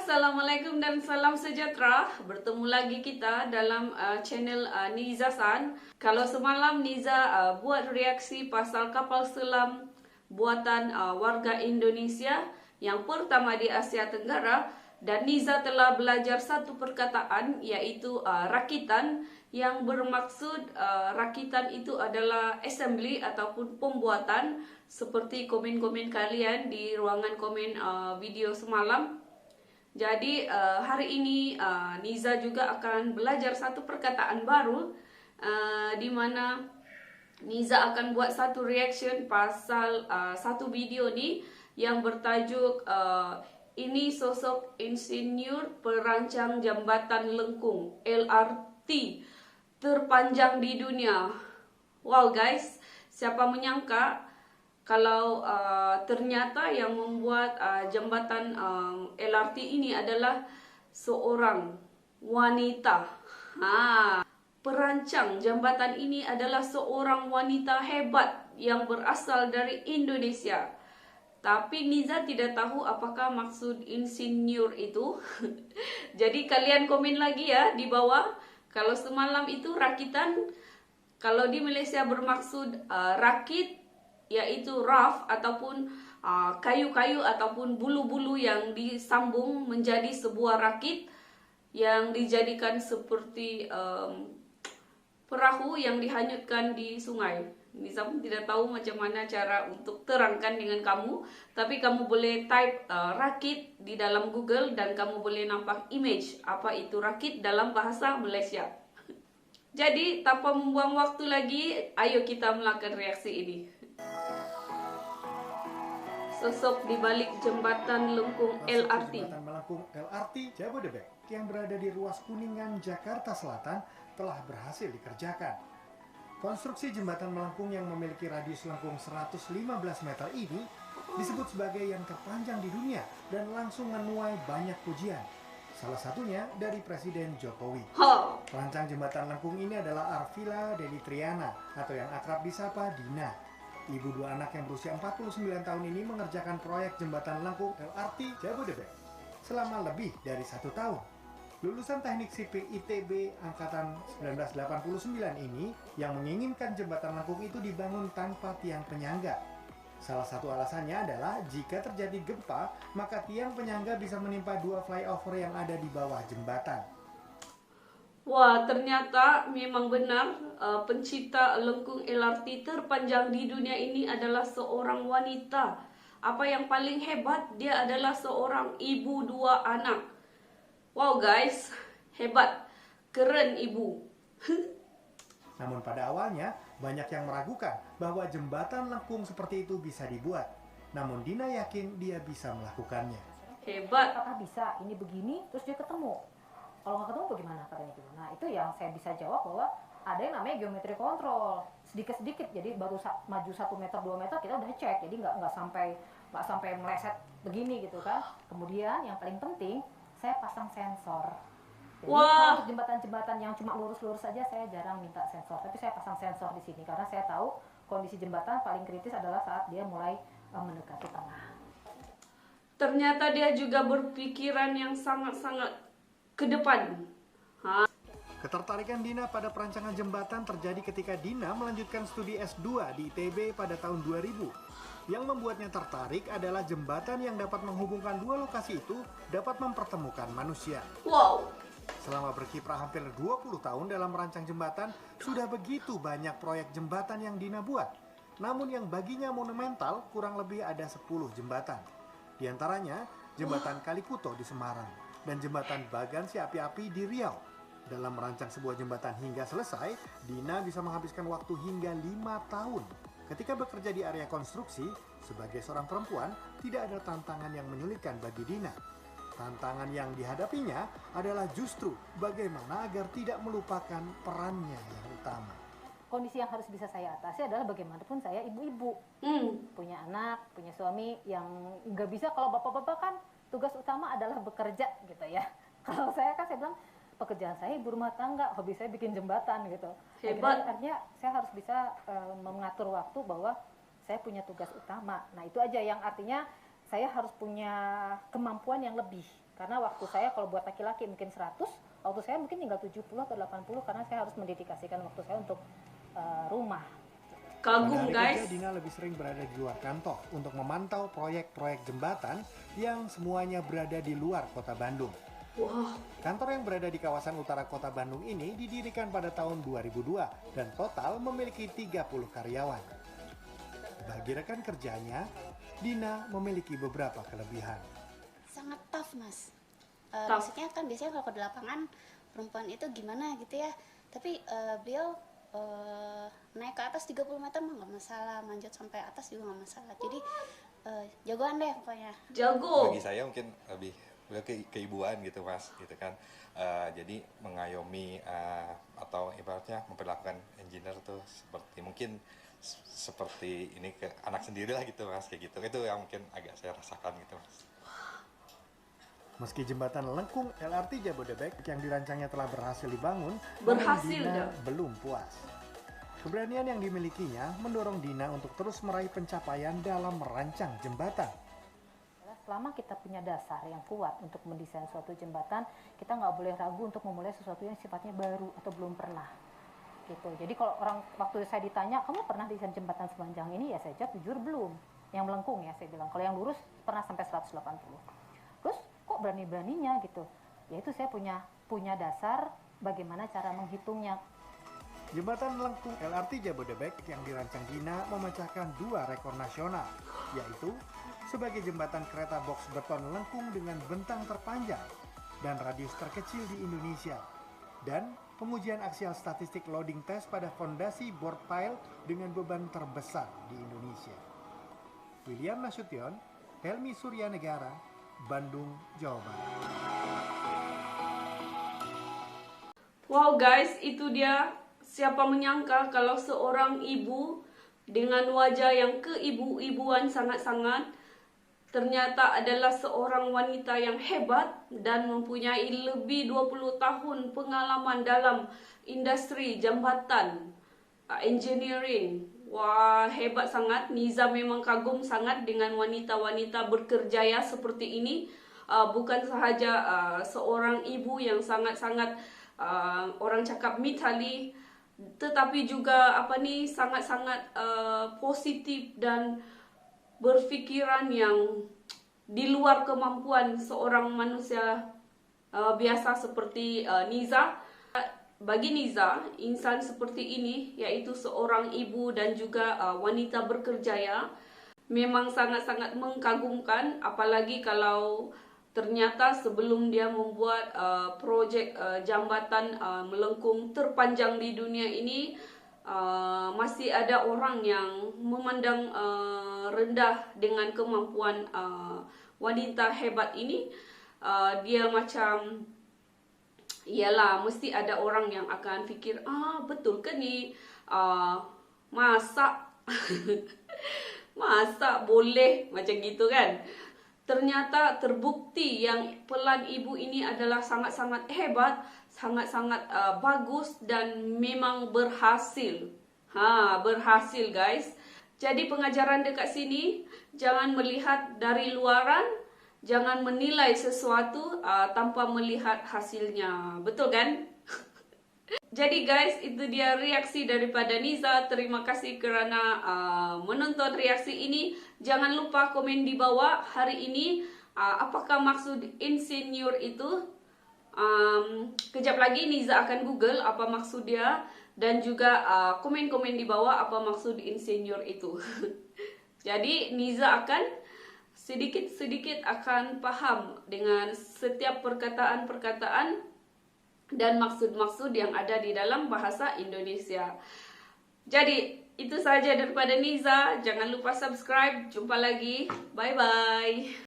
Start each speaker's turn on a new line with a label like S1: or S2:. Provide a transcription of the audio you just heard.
S1: Assalamualaikum dan salam sejahtera. Bertemu lagi kita dalam channel Niza San. Kalau semalam Niza buat reaksi pasal kapal selam buatan warga Indonesia yang pertama di Asia Tenggara, dan Niza telah belajar satu perkataan yaitu rakitan, yang bermaksud rakitan itu adalah assembly ataupun pembuatan, seperti komen-komen kalian di ruangan komen video semalam. Jadi hari ini Niza juga akan belajar satu perkataan baru, di mana Niza akan buat satu reaction pasal satu video nih yang bertajuk ini sosok insinyur perancang jambatan lengkung LRT terpanjang di dunia. Wow guys, siapa menyangka kalau ternyata yang membuat jembatan LRT ini adalah seorang wanita. Perancang jembatan ini adalah seorang wanita hebat yang berasal dari Indonesia. Tapi Niza tidak tahu apakah maksud insinyur itu. Jadi kalian komen lagi ya di bawah. Kalau semalam itu rakitan, kalau di Malaysia bermaksud rakit, yaitu raf ataupun kayu-kayu ataupun bulu-bulu yang disambung menjadi sebuah rakit yang dijadikan seperti perahu yang dihanyutkan di sungai. Nisa pun tidak tahu macam mana cara untuk terangkan dengan kamu, tapi kamu boleh type rakit di dalam Google dan kamu boleh nampak image apa itu rakit dalam bahasa Malaysia. Jadi tanpa membuang waktu lagi, ayo kita melakukan reaksi ini. Sosok di balik jembatan lengkung LRT.
S2: Jembatan melengkung LRT Jabodebek yang berada di ruas Kuningan, Jakarta Selatan telah berhasil dikerjakan. Konstruksi jembatan melengkung yang memiliki radius lengkung 115 meter ini disebut sebagai yang terpanjang di dunia dan langsung menuai banyak pujian. Salah satunya dari Presiden Jokowi. Perancang jembatan lengkung ini adalah Arvila Deli Triana atau yang akrab disapa Dina. Ibu dua anak yang berusia 49 tahun ini mengerjakan proyek jembatan lengkung LRT Jabodebek selama lebih dari 1 tahun. Lulusan Teknik Sipil ITB Angkatan 1989 ini yang menginginkan jembatan lengkung itu dibangun tanpa tiang penyangga. Salah satu alasannya adalah jika terjadi gempa, maka tiang penyangga bisa menimpa dua flyover yang ada di bawah jembatan.
S1: Wah, ternyata memang benar pencipta lengkung LRT terpanjang di dunia ini adalah seorang wanita. Apa yang paling hebat, dia adalah seorang ibu dua anak. Wow guys, hebat, keren ibu.
S2: Namun pada awalnya banyak yang meragukan bahwa jembatan lengkung seperti itu bisa dibuat. Namun Dina yakin dia bisa melakukannya.
S1: Hebat.
S3: Apakah bisa? Ini begini, terus dia ketemu. Kalau nggak ketemu bagaimana katanya gitu. Nah itu yang saya bisa jawab bahwa ada yang namanya geometri kontrol, sedikit-sedikit. Jadi baru maju 1 meter 2 meter kita udah cek. Jadi nggak sampai meleset begini gitu kan. Kemudian yang paling penting saya pasang sensor. Jadi kalau jembatan-jembatan yang cuma lurus-lurus saja saya jarang minta sensor. Tapi saya pasang sensor di sini karena saya tahu kondisi jembatan paling kritis adalah saat dia mulai mendekati tengah.
S1: Ternyata dia juga berpikiran yang sangat-sangat ke depan.
S2: Ketertarikan Dina pada perancangan jembatan terjadi ketika Dina melanjutkan studi S2 di ITB pada tahun 2000. Yang membuatnya tertarik adalah jembatan yang dapat menghubungkan dua lokasi itu dapat mempertemukan manusia.
S1: Wow.
S2: Selama berkiprah hampir 20 tahun dalam merancang jembatan, sudah begitu banyak proyek jembatan yang Dina buat. Namun yang baginya monumental kurang lebih ada 10 jembatan. Di antaranya jembatan Kalikuto di Semarang dan jembatan Bagansi Api-Api di Riau. Dalam merancang sebuah jembatan hingga selesai, Dina bisa menghabiskan waktu hingga 5 tahun. Ketika bekerja di area konstruksi, sebagai seorang perempuan, tidak ada tantangan yang menyulitkan bagi Dina. Tantangan yang dihadapinya adalah justru bagaimana agar tidak melupakan perannya yang utama.
S3: Kondisi yang harus bisa saya atasi adalah bagaimanapun saya ibu-ibu. Punya anak, punya suami yang nggak bisa. Kalau bapak-bapak kan tugas utama adalah bekerja gitu ya. Kalau saya kan saya bilang pekerjaan saya ibu rumah tangga, hobi saya bikin jembatan gitu.
S1: Hebat.
S3: Artinya saya harus bisa mengatur waktu bahwa saya punya tugas utama. Nah itu aja yang artinya saya harus punya kemampuan yang lebih. Karena waktu saya kalau buat laki-laki mungkin 100, waktu saya mungkin tinggal 70 atau 80 karena saya harus mendedikasikan waktu saya untuk rumah.
S2: Pada
S1: Kagum
S2: hari
S1: guys.
S2: kerja, Dina lebih sering berada di luar kantor untuk memantau proyek-proyek jembatan yang semuanya berada di luar kota Bandung.
S1: Wah,
S2: Kantor yang berada di kawasan utara kota Bandung ini didirikan pada tahun 2002 dan total memiliki 30 karyawan. Bagi rekan kerjanya, Dina memiliki beberapa kelebihan.
S4: Sangat tough, Mas.
S1: Tough.
S4: Maksudnya kan biasanya kalau ke lapangan perempuan itu gimana gitu ya, tapi beliau naik ke atas 30 meter mah nggak masalah, manjat sampai atas juga nggak masalah. Jadi jagoan deh pokoknya.
S1: jago.
S5: Bagi saya mungkin lebih keibuan gitu mas, gitu kan. Jadi mengayomi atau ibaratnya memperlakukan engineer tuh seperti mungkin seperti ini ke anak sendiri lah gitu mas, kayak gitu. Itu yang mungkin agak saya rasakan gitu mas.
S2: Meski jembatan lengkung LRT Jabodebek yang dirancangnya telah berhasil dibangun,
S1: Berhasil,
S2: namun Dina
S1: dah.
S2: belum puas. Keberanian yang dimilikinya mendorong Dina untuk terus meraih pencapaian dalam merancang jembatan.
S3: Selama kita punya dasar yang kuat untuk mendesain suatu jembatan, kita nggak boleh ragu untuk memulai sesuatu yang sifatnya baru atau belum pernah. Gitu. Jadi kalau orang waktu saya ditanya, kamu pernah desain jembatan sepanjang ini? Ya saya jawab jujur belum. Yang melengkung ya saya bilang. Kalau yang lurus pernah sampai 180. Terus kok berani-beraninya gitu? Ya itu saya punya dasar bagaimana cara menghitungnya.
S2: Jembatan lengkung LRT Jabodebek yang dirancang Dina memecahkan 2 rekor nasional, yaitu sebagai jembatan kereta box beton lengkung dengan bentang terpanjang dan radius terkecil di Indonesia, dan pengujian aksial statistik loading test pada fondasi board pile dengan beban terbesar di Indonesia. William Nasution, Helmi Suryanegara, Bandung, Jawa Barat.
S1: Wow guys, itu dia. Siapa menyangka kalau seorang ibu dengan wajah yang keibu-ibuan sangat-sangat ternyata adalah seorang wanita yang hebat dan mempunyai lebih 20 tahun pengalaman dalam industri jambatan, engineering. Wah, hebat sangat. Niza memang kagum sangat dengan wanita-wanita berkerjaya seperti ini. Bukan sahaja seorang ibu yang sangat-sangat orang cakap mitali, tetapi juga sangat-sangat positif dan berfikiran yang di luar kemampuan seorang manusia biasa seperti Niza. Bagi Niza, insan seperti ini, yaitu seorang ibu dan juga wanita berkerjaya, memang sangat-sangat mengagumkan. Apalagi kalau ternyata sebelum dia membuat projek jambatan melengkung terpanjang di dunia ini, masih ada orang yang memandang rendah dengan kemampuan wanita hebat ini. Dia macam, iyalah, mesti ada orang yang akan fikir, betul ke ni, masa masa boleh macam gitu kan. Ternyata terbukti yang pelan ibu ini adalah sangat-sangat hebat, sangat-sangat bagus dan memang berhasil. Berhasil guys. Jadi pengajaran dekat sini, jangan melihat dari luaran, jangan menilai sesuatu tanpa melihat hasilnya. Betul kan? Jadi guys, itu dia reaksi daripada Niza. Terima kasih kerana menonton reaksi ini. Jangan lupa komen di bawah hari ini apakah maksud insinyur itu. Kejap lagi Niza akan google apa maksud dia, dan juga komen-komen di bawah apa maksud insinyur itu. Jadi Niza akan sedikit-sedikit akan paham dengan setiap perkataan-perkataan dan maksud-maksud yang ada di dalam bahasa Indonesia. Jadi itu saja daripada Niza. Jangan lupa subscribe. Jumpa lagi. Bye-bye.